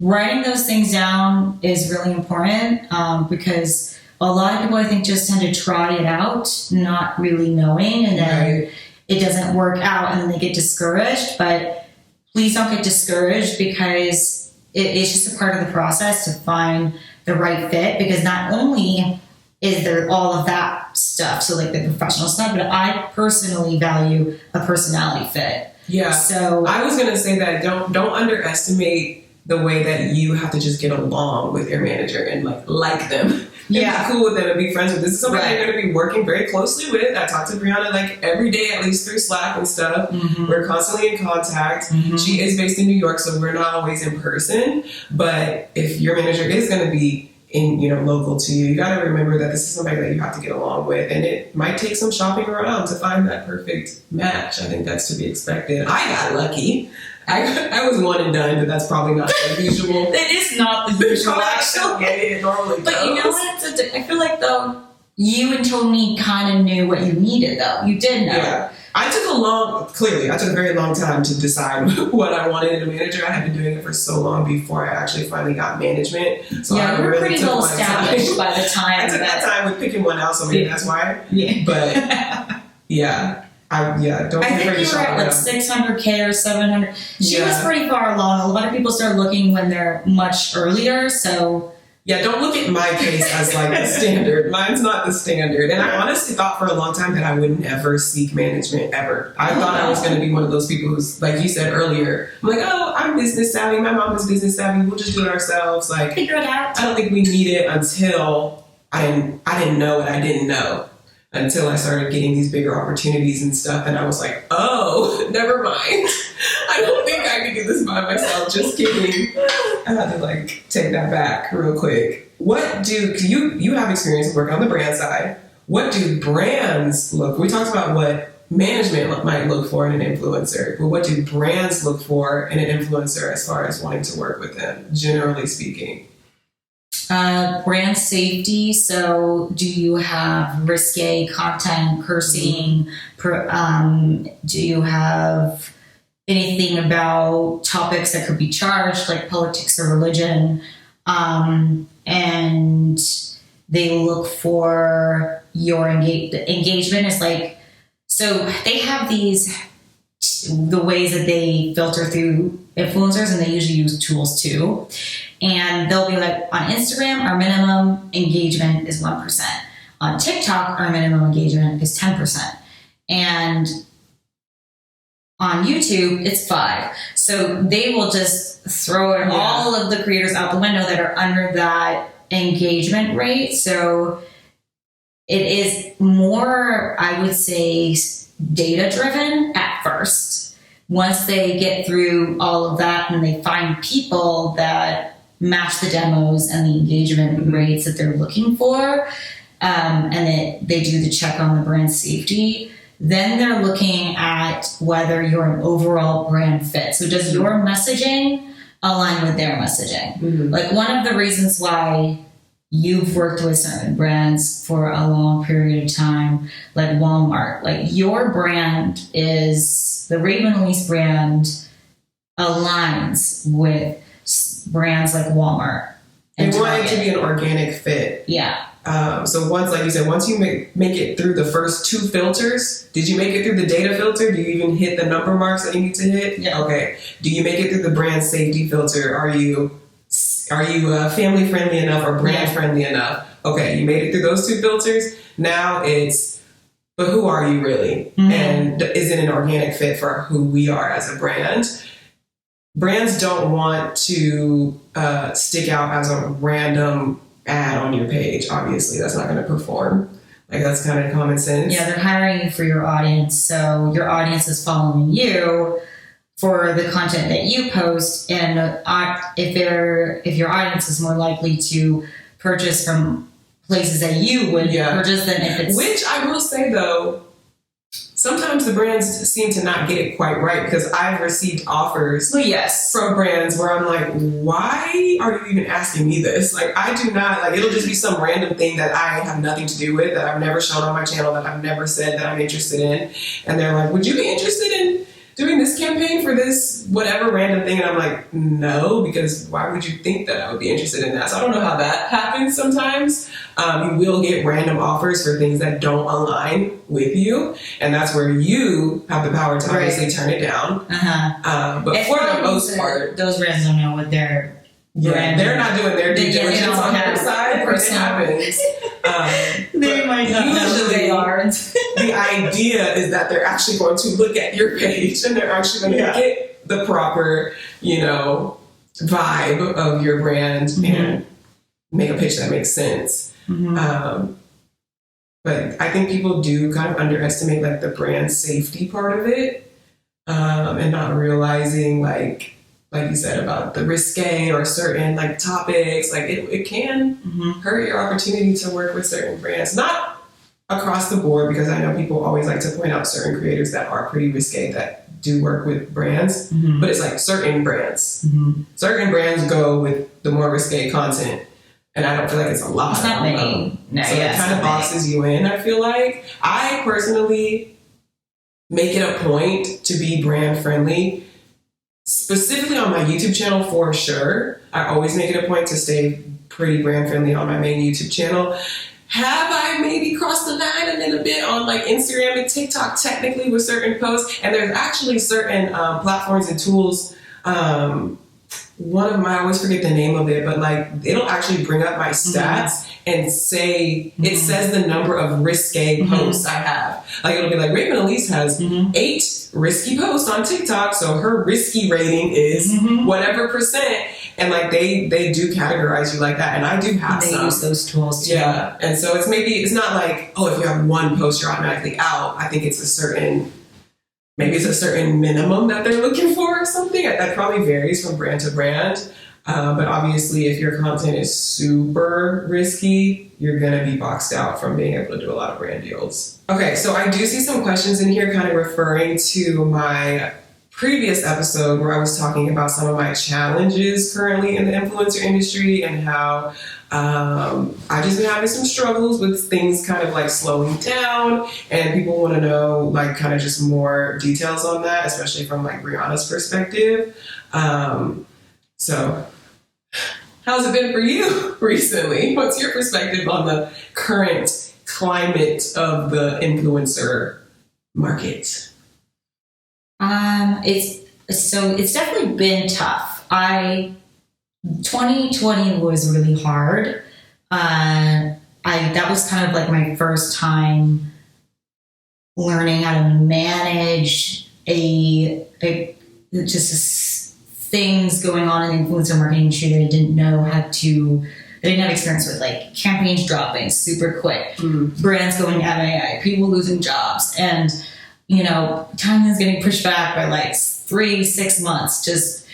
Speaker 2: writing those things down is really important, because a lot of people, I think, just tend to try it out, not really knowing, and then it doesn't work out, and then they get discouraged. But please don't get discouraged, because it's just a part of the process to find the right fit, because not only is there all of that stuff, so like the professional stuff, but I personally value a personality fit.
Speaker 1: Yeah.
Speaker 2: So
Speaker 1: I was gonna say that don't underestimate the way that you have to just get along with your manager and like them. Yeah, be cool with them and be friends with. This is something you're going to be working very closely with. I talk to Briana like every day, at least through Slack and stuff. Mm-hmm. We're constantly in contact. Mm-hmm. She is based in New York, so we're not always in person. But if your manager is going to be local to you, you got to remember that this is somebody that you have to get along with, and it might take some shopping around to find that perfect match. I think that's to be expected. I got lucky. I was one and done, but that's probably not the usual.
Speaker 2: It is not the usual,
Speaker 1: actually. It normally
Speaker 2: but
Speaker 1: goes.
Speaker 2: You know what? I feel like, though, you and Tony kind of knew what you needed, though. You did know.
Speaker 1: Yeah. I took a very long time to decide what I wanted in a manager. I had been doing it for so long before I actually finally got management. So
Speaker 2: yeah, you were pretty well established by the time.
Speaker 1: I took that time with picking one out, so maybe that's why. Yeah. But, yeah. I think you were
Speaker 2: at like 600K or 700. She was pretty far along. A lot of people start looking when they're much earlier. So
Speaker 1: yeah, don't look at my case as like the standard. Mine's not the standard. And I honestly thought for a long time that I would never seek management ever. I thought I was going to be one of those people who's, like you said earlier, I'm like, oh, I'm business savvy. My mom is business savvy. We'll just do it ourselves. Like,
Speaker 2: figure it out.
Speaker 1: I don't think we need it until I didn't know what I didn't know. Until I started getting these bigger opportunities and stuff. And I was like, oh, never mind. I don't think I can do this by myself. Just kidding. I had to take that back real quick. What do you have experience working on the brand side? What do brands look? We talked about what management might look for in an influencer, but what do brands look for in an influencer as far as wanting to work with them, generally speaking?
Speaker 2: Brand safety. So do you have risque content, cursing? Do you have anything about topics that could be charged, like politics or religion? And they look for your engagement is like, so they have the ways that they filter through influencers, and they usually use tools too. And they'll be like, on Instagram, our minimum engagement is 1%. On TikTok, our minimum engagement is 10%. And on YouTube, it's 5%. So they will just throw all of the creators out the window that are under that engagement rate. So it is more, I would say, data driven at first. Once they get through all of that and they find people that match the demos and the engagement rates that they're looking for, and they do the check on the brand safety, then they're looking at whether you're an overall brand fit. So does your messaging align with their messaging? Mm-hmm. Like, one of the reasons why you've worked with certain brands for a long period of time, like Walmart, like your brand is the Raven Elyse brand aligns with brands like Walmart.
Speaker 1: They want it to be an organic fit.
Speaker 2: Yeah.
Speaker 1: So once, like you said, once you make it through the first 2 filters, did you make it through the data filter? Do you even hit the number marks that you need to hit?
Speaker 2: Yeah.
Speaker 1: Okay. Do you make it through the brand safety filter? Are you family friendly enough or brand friendly enough? Okay, you made it through those 2 filters. Now it's, but who are you really?
Speaker 2: Mm-hmm.
Speaker 1: And is it an organic fit for who we are as a brand? Brands don't want to stick out as a random ad on your page. Obviously, that's not going to perform. Like, that's kind of common sense.
Speaker 2: Yeah, they're hiring you for your audience, so your audience is following you for the content that you post. And if your audience is more likely to purchase from places that you would purchase than if it's...
Speaker 1: Which I will say, though, sometimes the brands seem to not get it quite right, because I've received offers from brands where I'm like, why are you even asking me this? Like, I do not, like, it'll just be some random thing that I have nothing to do with, that I've never shown on my channel, that I've never said that I'm interested in. And they're like, would you be interested in doing this campaign for this whatever random thing? And I'm like, no, because why would you think that I would be interested in that? So I don't know how that happens sometimes. You will get random offers for things that don't align with you, and that's where you have the power to obviously turn it down. But for the most part,
Speaker 2: those brands don't know what they're
Speaker 1: they're not doing their due diligence on their side. It happens.
Speaker 2: They might not know who they are.
Speaker 1: The idea is that they're actually going to look at your page and they're actually going to get the proper, vibe of your brand and make a pitch that makes sense. But I think people do kind of underestimate like the brand safety part of it, and not realizing like you said about the risque or certain like topics, like it can hurt your opportunity to work with certain brands. Not across the board, because I know people always like to point out certain creators that are pretty risque that do work with brands, but it's like certain brands. Certain brands go with the more risque content. And I don't feel like it's a lot.
Speaker 2: It's not many. No,
Speaker 1: so it kind of boxes you in, I feel like. I personally make it a point to be brand friendly, specifically on my YouTube channel for sure. I always make it a point to stay pretty brand friendly on my main YouTube channel. Have I maybe crossed the line a little bit on like Instagram and TikTok technically with certain posts? And there's actually certain platforms and tools. One of my, I always forget the name of it, but like it'll actually bring up my stats and say, it says the number of risque posts I have. Like it'll be like, Elyse has 8 risky posts on TikTok, so her risky rating is whatever percent. And like they do categorize you like that, and I do have some.
Speaker 2: They use those tools too.
Speaker 1: Yeah, and so it's not like, oh, if you have 1 post, you're automatically out. I think it's a certain minimum that they're looking for or something. That probably varies from brand to brand. But obviously, if your content is super risky, you're going to be boxed out from being able to do a lot of brand deals. Okay, so I do see some questions in here kind of referring to my previous episode where I was talking about some of my challenges currently in the influencer industry and how I just been having some struggles with things kind of like slowing down, and people want to know like kind of just more details on that, especially from like Briana's perspective. So how's it been for you recently? What's your perspective on the current climate of the influencer market?
Speaker 2: It's definitely been tough. 2020 was really hard. That was kind of like my first time learning how to manage things going on in the influencer marketing industry that I didn't know how to. I didn't have experience with, like campaigns dropping super quick, brands going MIA, people losing jobs, and time is getting pushed back by like 3-6 months, just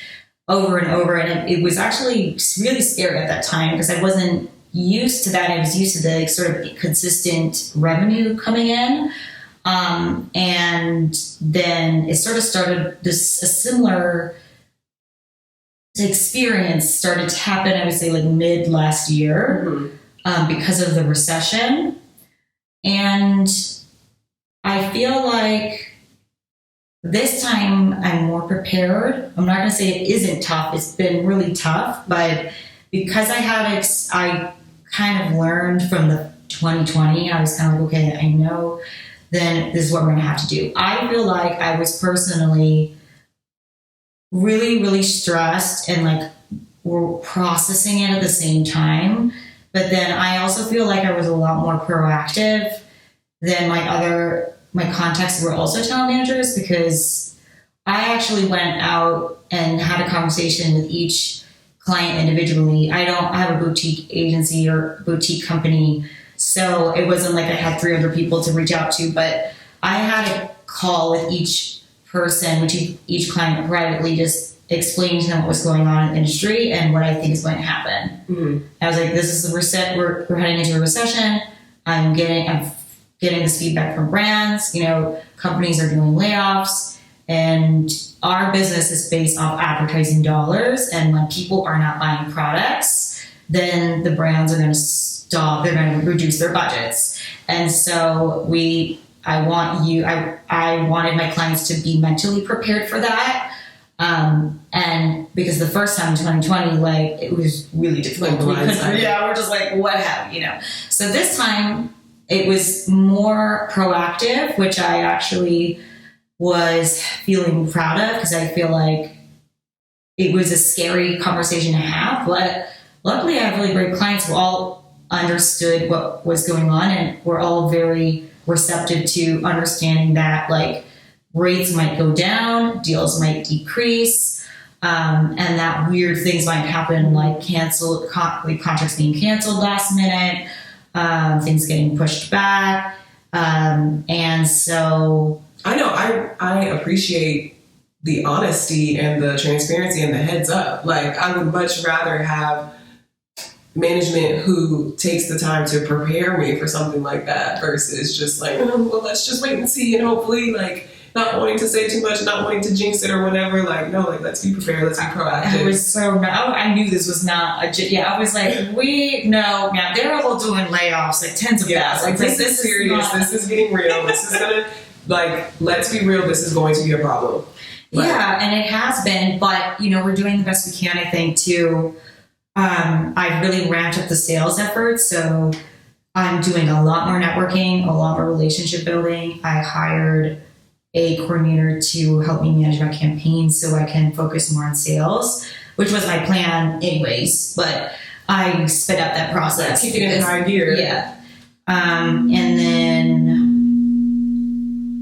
Speaker 2: over and over. And it was actually really scary at that time because I wasn't used to that. I was used to the sort of consistent revenue coming in. And then it sort of started a similar experience started to happen, I would say like mid last year, because of the recession. And I feel like This time I'm more prepared. I'm not going to say it isn't tough. It's been really tough, but because I kind of learned from the 2020, I was kind of like, okay, I know then this is what we're going to have to do. I feel like I was personally really, really stressed and like we're processing it at the same time. But then I also feel like I was a lot more proactive than my contacts were also talent managers, because I actually went out and had a conversation with each client individually. I have a boutique agency or boutique company, so it wasn't like I had 300 people to reach out to, but I had a call with each person, each client privately, just explaining to them what was going on in the industry and what I think is going to happen. Mm-hmm. I was like, this is the reset. We're heading into a recession. I'm getting this feedback from brands. Companies are doing layoffs, and our business is based off advertising dollars. And when people are not buying products, then the brands are going to stop. They're going to reduce their budgets. And so I wanted my clients to be mentally prepared for that. And because the first time in 2020, like, it was really difficult. We're just like, what have you know? So this time it was more proactive, which I actually was feeling proud of, because I feel like it was a scary conversation to have, but luckily I have really great clients who all understood what was going on, and were all very receptive to understanding that, like, rates might go down, deals might decrease, and that weird things might happen, like contracts being canceled last minute, things getting pushed back, and so
Speaker 1: I know I appreciate the honesty and the transparency and the heads up. Like, I would much rather have management who takes the time to prepare me for something like that versus just like, well, let's just wait and see, and hopefully, like, not wanting to say too much, not wanting to jinx it or whatever. Like, no, like, let's be prepared, let's be proactive.
Speaker 2: It was so, I knew this was not I was like, now they're all doing layoffs, like tens of thousands.
Speaker 1: Like, this is serious, this is getting real, this is gonna, like, let's be real, this is going to be a problem. But,
Speaker 2: yeah, and it has been, but, we're doing the best we can, I think, too. I've really ramped up the sales efforts, so I'm doing a lot more networking, a lot more relationship building. I hired a coordinator to help me manage my campaign so I can focus more on sales, which was my plan anyways, but I sped up that process.
Speaker 1: Keep it in high gear.
Speaker 2: Yeah. And then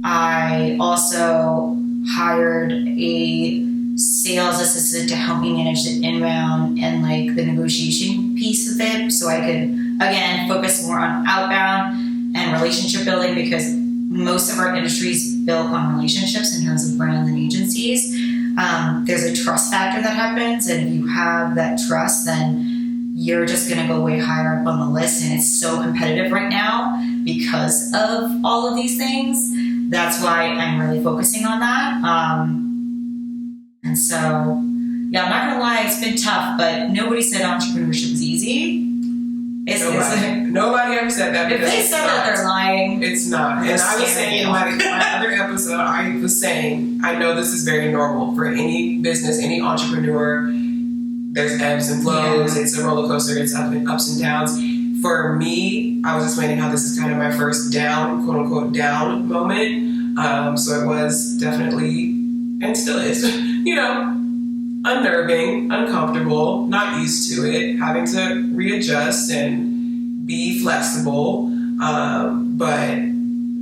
Speaker 2: I also hired a sales assistant to help me manage the inbound and, like, the negotiation piece of it, so I could, again, focus more on outbound and relationship building, because most of our industry is built on relationships in terms of brands and agencies. There's a trust factor that happens, and if you have that trust, then you're just going to go way higher up on the list, and it's so competitive right now because of all of these things. That's why I'm really focusing on that. And so, yeah, I'm not going to lie, it's been tough, but nobody said entrepreneurship is easy.
Speaker 1: Nobody ever said that.
Speaker 2: If they said that, they're lying.
Speaker 1: It's not. And I was saying in my other episode, I was saying, I know this is very normal for any business, any entrepreneur. There's ebbs and flows. Yeah. It's a roller coaster. It's ups and downs. For me, I was explaining how this is kind of my first down, quote unquote, down moment. So it was definitely, and still is, unnerving, uncomfortable, not used to it, having to readjust and be flexible. But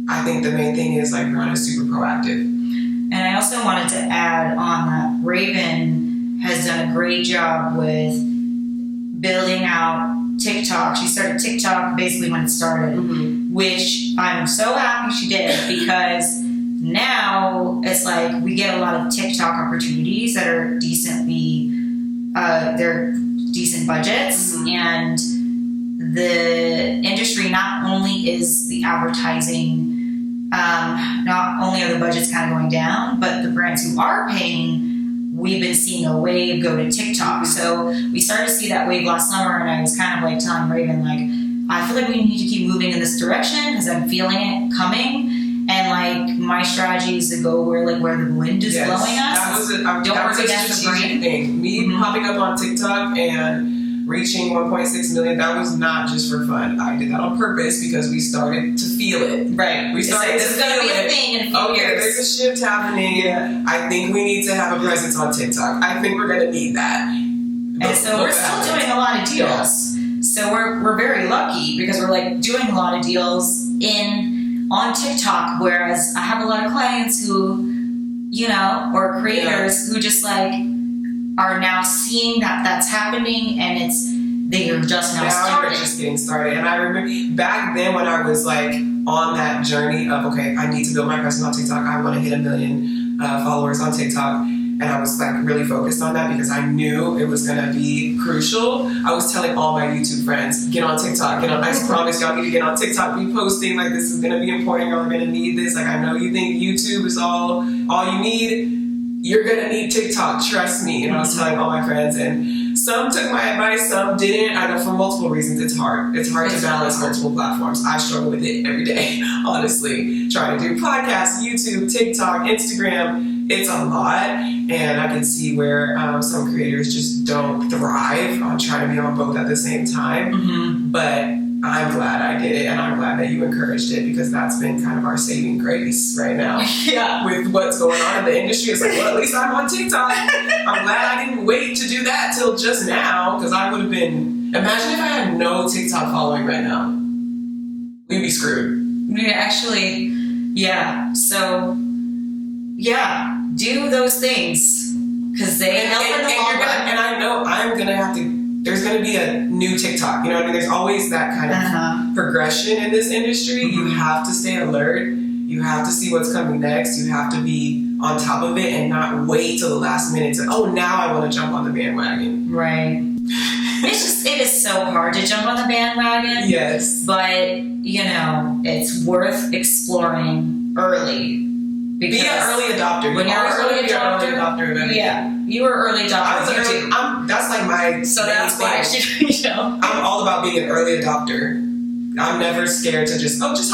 Speaker 1: I think the main thing is, like, Briana is super proactive.
Speaker 2: And I also wanted to add on that Raven has done a great job with building out TikTok. She started TikTok basically when it started, which I'm so happy she did, because now it's like we get a lot of TikTok opportunities that are they're decent budgets, and the industry not only is the advertising, not only are the budgets kind of going down, but the brands who are paying, we've been seeing a wave go to TikTok. So we started to see that wave last summer, and I was kind of like telling Raven, like, I feel like we need to keep moving in this direction because I'm feeling it coming. And, like my strategy is to go where the wind is blowing us.
Speaker 1: That was a strategic thing. Me popping up on TikTok and reaching 1.6 million, that was not just for fun. I did that on purpose because we started to feel it.
Speaker 2: Right.
Speaker 1: We started to feel
Speaker 2: gonna be a thing in a few years.
Speaker 1: There's a shift happening. Yeah. I think we need to have a presence on TikTok. I think we're going to need that.
Speaker 2: And so we're still doing a lot of deals. Yeah. So we're very lucky because we're like doing a lot of deals on TikTok, whereas I have a lot of clients who, or creators who just like are now seeing that that's happening, and they are just now starting.
Speaker 1: They're just getting started. And I remember back then when I was like on that journey of, okay, I need to build my presence on TikTok. I want to hit 1 million followers on TikTok. And I was like really focused on that because I knew it was going to be crucial. I was telling all my YouTube friends, get on TikTok. I promise y'all need to get on TikTok. Be posting, like, this is going to be important. Y'all are going to need this. Like, I know you think YouTube is all you need. You're going to need TikTok. Trust me. And I was telling all my friends, and some took my advice, some didn't. I know for multiple reasons. It's hard. It's hard to balance multiple platforms. I struggle with it every day, honestly. Trying to do podcasts, YouTube, TikTok, Instagram. It's a lot, and I can see where some creators just don't thrive on trying to be on both at the same time. Mm-hmm. But I'm glad I did it, and I'm glad that you encouraged it, because that's been kind of our saving grace right now.
Speaker 2: Yeah.
Speaker 1: With what's going on in the industry. It's like, well, at least I'm on TikTok. I'm glad I didn't wait to do that till just now, because I would have been... Imagine if I had no TikTok following right now. We'd be screwed.
Speaker 2: Yeah, actually, yeah. So... yeah, do those things because they help in the long run.
Speaker 1: And I know I'm gonna have to. There's gonna be a new TikTok. You know what I mean? There's always that kind of progression in this industry. Mm-hmm. You have to stay alert. You have to see what's coming next. You have to be on top of it and not wait till the last minute to, now I want to jump on the bandwagon.
Speaker 2: Right. It is so hard to jump on the bandwagon.
Speaker 1: Yes.
Speaker 2: But it's worth exploring early.
Speaker 1: Be an early adopter.
Speaker 2: When you're an early
Speaker 1: adopter of anything.
Speaker 2: Yeah, you were early adopter.
Speaker 1: That's like my.
Speaker 2: So that's why
Speaker 1: I'm all about being an early adopter. I'm never scared to just hop on. Just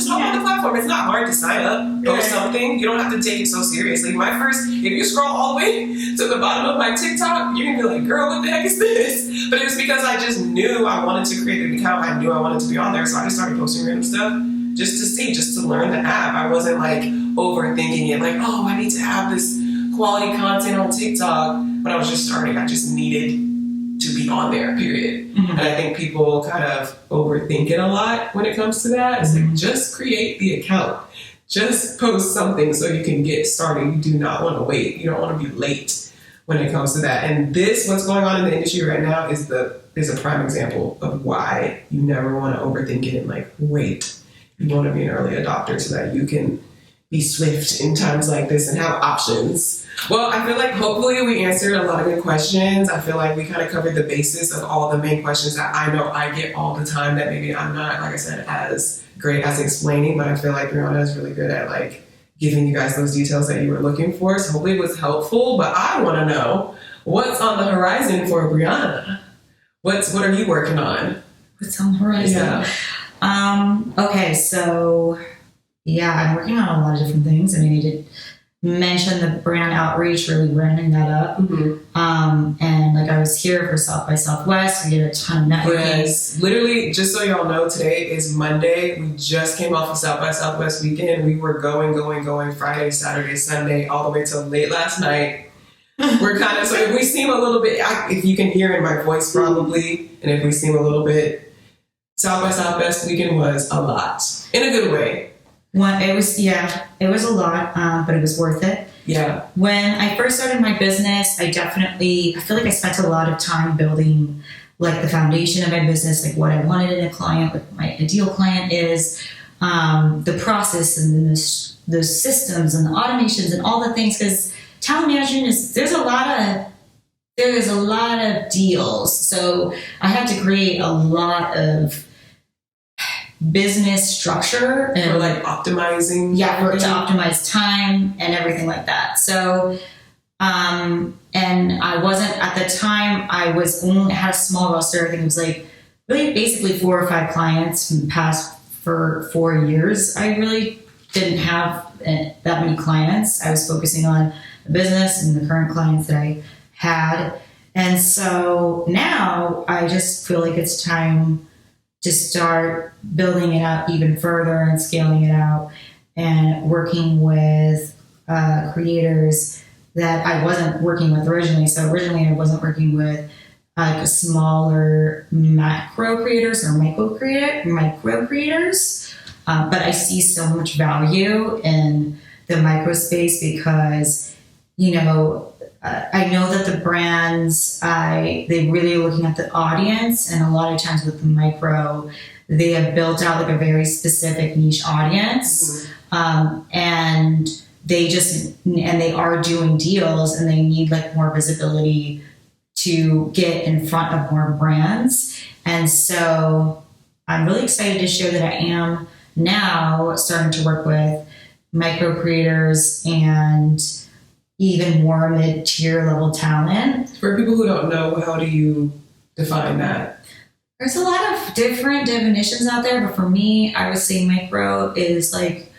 Speaker 1: hop on the platform. It's not hard to sign up or something. You don't have to take it so seriously. If you scroll all the way to the bottom of my TikTok, you're gonna be like, "Girl, what the heck is this?" But it was because I just knew I wanted to create an account. I knew I wanted to be on there, so I just started posting random stuff. Just to learn the app. I wasn't like overthinking it, like, I need to have this quality content on TikTok. When I was just starting, I just needed to be on there, period. Mm-hmm. And I think people kind of overthink it a lot when it comes to that. It's like, just create the account. Just post something so you can get started. You do not want to wait. You don't want to be late when it comes to that. And what's going on in the industry right now is a prime example of why you never want to overthink it and like wait. You want to be an early adopter so that you can be swift in times like this and have options. Well, I feel like hopefully we answered a lot of good questions. I feel like we kind of covered the basis of all the main questions that I know I get all the time that maybe I'm not, like I said, as great as explaining, but I feel like Briana is really good at like giving you guys those details that you were looking for. So hopefully it was helpful, but I want to know what's on the horizon for Briana. What are you working on?
Speaker 2: What's on the horizon?
Speaker 1: Yeah.
Speaker 2: Okay, so I'm working on a lot of different things. I mean, I did mention the brand outreach, really ramping that up. Mm-hmm. And like I was here for South by Southwest. We did a ton of networking.
Speaker 1: Yes, literally, just so y'all know, today is Monday. We just came off of South by Southwest weekend. We were going Friday, Saturday, Sunday, all the way till late last night. We're kind of, so if we seem a little bit, if you can hear in my voice probably, and if we seem a little bit, South by Southwest weekend was a lot, in a good way.
Speaker 2: It was a lot, but it was worth it.
Speaker 1: Yeah.
Speaker 2: When I first started my business, I feel like I spent a lot of time building like the foundation of my business, like what I wanted in a client, what my ideal client is, the process and the systems and the automations and all the things, because talent management there's a lot of deals. So I had to create a lot of business structure and
Speaker 1: for like optimizing.
Speaker 2: Yeah, to optimize time and everything like that. So, and I wasn't at the time. I had a small roster. I think it was like really basically 4 or 5 clients from the past for 4 years. I really didn't have that many clients. I was focusing on the business and the current clients that I had. And so now I just feel like it's time to start building it out even further and scaling it out and working with creators that I wasn't working with originally. So originally I wasn't working with like smaller macro creators or micro creators. But I see so much value in the micro space because, you know, I know that the brands, they really are looking at the audience, and a lot of times with the micro, they have built out like a very specific niche audience, and they are doing deals, and they need like more visibility to get in front of more brands. And so I'm really excited to share that I am now starting to work with micro creators and even more mid-tier level talent.
Speaker 1: For people who don't know, how do you define that?
Speaker 2: There's a lot of different definitions out there, but for me, I would say micro is like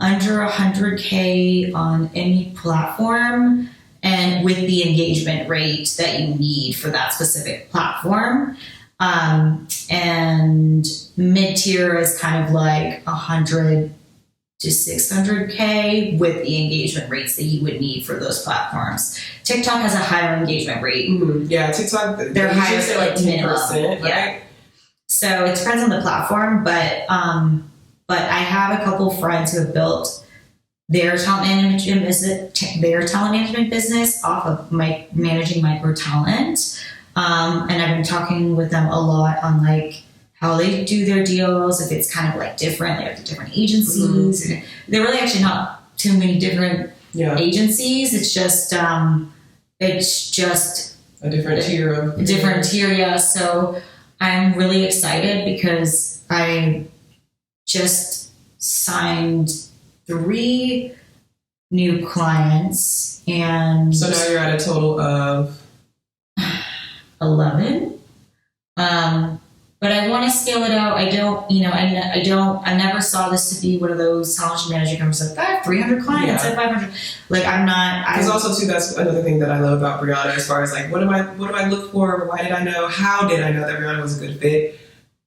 Speaker 2: under 100K on any platform and with the engagement rate that you need for that specific platform. And mid-tier is kind of like 100 to 600K with the engagement rates that you would need for those platforms. TikTok has a higher engagement rate.
Speaker 1: Mm-hmm. Yeah, TikTok,
Speaker 2: they're higher
Speaker 1: say like 10%, right?
Speaker 2: Yeah. So it depends on the platform, but I have a couple friends who have built their talent management business off of managing micro talent. And I've been talking with them a lot on like how they do their deals, if it's kind of like different, they have different agencies. Mm-hmm. And they're really actually not too many different agencies. It's just a different tier. Yeah. So I'm really excited because I just signed 3 new clients, and
Speaker 1: so now you're at a total of
Speaker 2: 11. But I want to scale it out. I never saw this to be one of those talent manager companies like, I have 300 clients at 500. Like because
Speaker 1: also too, that's another thing that I love about Briana as far as like, what do I look for? Why did I know? How did I know that Briana was a good fit?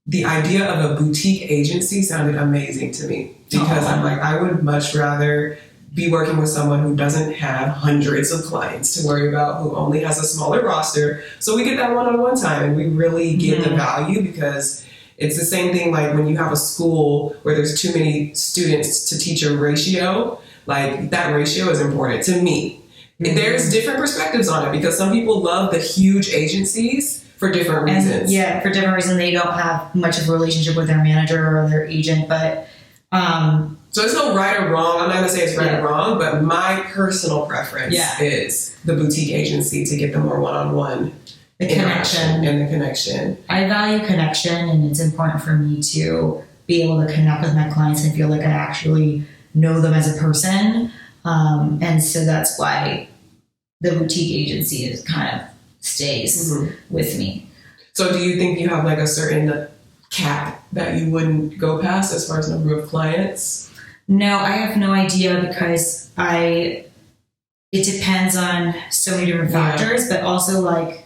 Speaker 1: The idea of a boutique agency sounded amazing to me because I'm like, I would much rather be working with someone who doesn't have hundreds of clients to worry about, who only has a smaller roster. So we get that one-on-one time and we really get the value, because it's the same thing like when you have a school where there's too many students to teach a ratio, like that ratio is important to me. Mm-hmm. There's different perspectives on it because some people love the huge agencies for different reasons.
Speaker 2: And, for different reasons. They don't have much of a relationship with their manager or their agent, but
Speaker 1: so it's no right or wrong. I'm not going to say it's right or wrong, but my personal preference is the boutique agency to get the more one-on-one
Speaker 2: connection.
Speaker 1: And the connection.
Speaker 2: I value connection, and it's important for me to be able to connect with my clients and feel like I actually know them as a person. And so that's why the boutique agency is kind of stays with me.
Speaker 1: So do you think you have like a certain cap that you wouldn't go past as far as number of clients?
Speaker 2: No, I have no idea, because it depends on so many different factors, but also like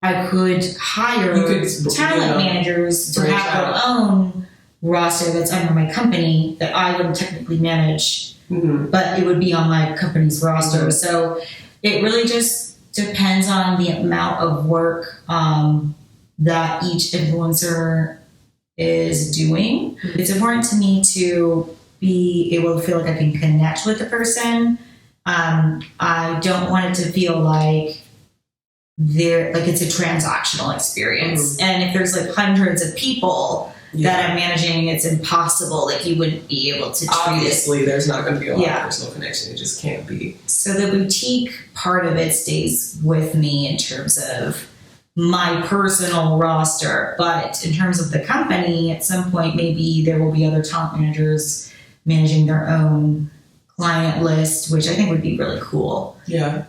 Speaker 2: I could hire talent managers to have their own roster that's under my company that I wouldn't technically manage, but it would be on my company's roster. Mm-hmm. So it really just depends on the amount of work that each influencer is doing. Mm-hmm. It's important to me to be able to feel like I can connect with the person. I don't want it to feel like it's a transactional experience. Mm-hmm. And if there's like hundreds of people that I'm managing, it's impossible. Like you wouldn't be able to treat
Speaker 1: Obviously, there's not going to be a lot of personal connection. It just can't be.
Speaker 2: So the boutique part of it stays with me in terms of my personal roster. But in terms of the company, at some point, maybe there will be other talent managers managing their own client list, which I think would be really cool.
Speaker 1: Yeah.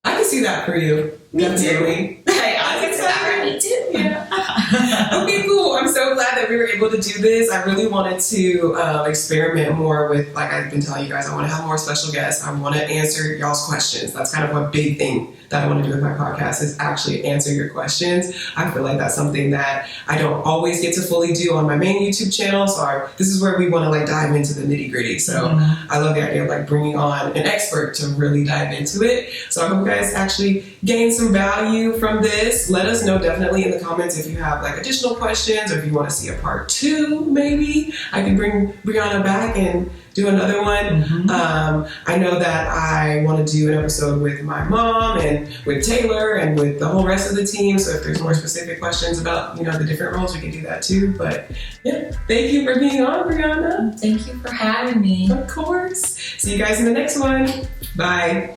Speaker 1: I can see that for you.
Speaker 2: Me
Speaker 1: Definitely.
Speaker 2: too. I can see that for me too. Yeah.
Speaker 1: Okay, cool. I'm so glad that we were able to do this. I really wanted to experiment more with, like I've been telling you guys, I want to have more special guests. I want to answer y'all's questions. That's kind of a big thing that I want to do with my podcast, is actually answer your questions. I feel like that's something that I don't always get to fully do on my main YouTube channel. So this is where we want to like dive into the nitty gritty. So I love the idea of like bringing on an expert to really dive into it. So I hope you guys actually gain some value from this. Let us know definitely in the comments if you have like additional questions, or if you want to see a part 2, maybe I can bring Briana back and do another one. I know that I want to do an episode with my mom and with Taylor and with the whole rest of the team. So if there's more specific questions about, the different roles, we can do that too. But yeah, thank you for being on, Briana.
Speaker 2: Thank you for having me.
Speaker 1: Of course. See you guys in the next one. Bye.